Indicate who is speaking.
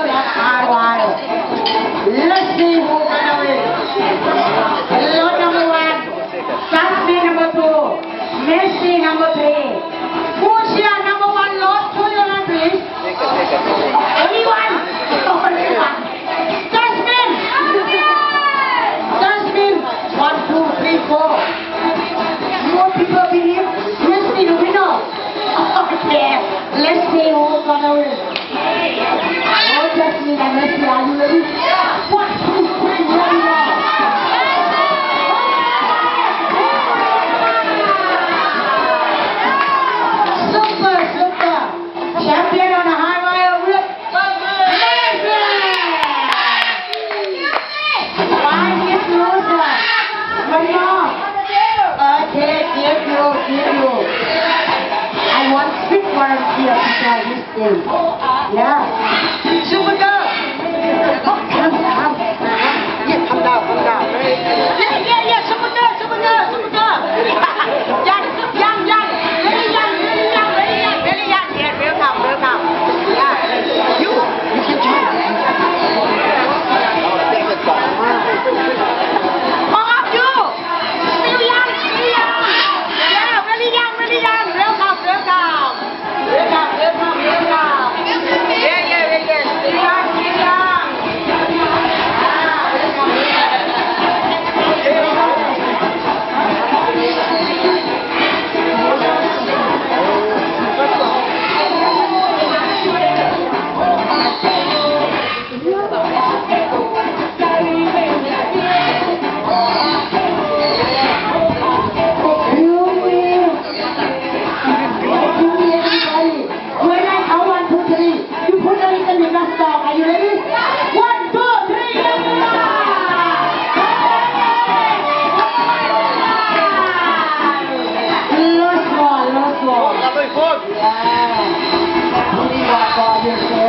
Speaker 1: that hard while. Let's see who's gonna win. Lot number 1, Jasmine number 2, Messi number 3, Fuchsia number 1, Lord, show your hand please. Only one. Only one. Jasmine. Jasmine. 1, 2, 3, 4. More people believe Messi the winner. Okay, let's see who's gonna win. Oh, Jasmine and Messi, are you ready? 1, 2, 3, ready now. Super, super. Champion on the high wire with Messi. 5 is loser. One more. Okay, give you. I want 6 volunteers to try this game. Yeah. Super girl. Calm down. Yeah, calm down. Yeah, super girl. Young. Very young. Yeah, welcome. Yeah. You can join. All of you. Still young. Yeah, very young. Welcome. Yeah, very good. Still young. Are you ready? 1, 2, 3, Last one. Yeah. Only one for yourself.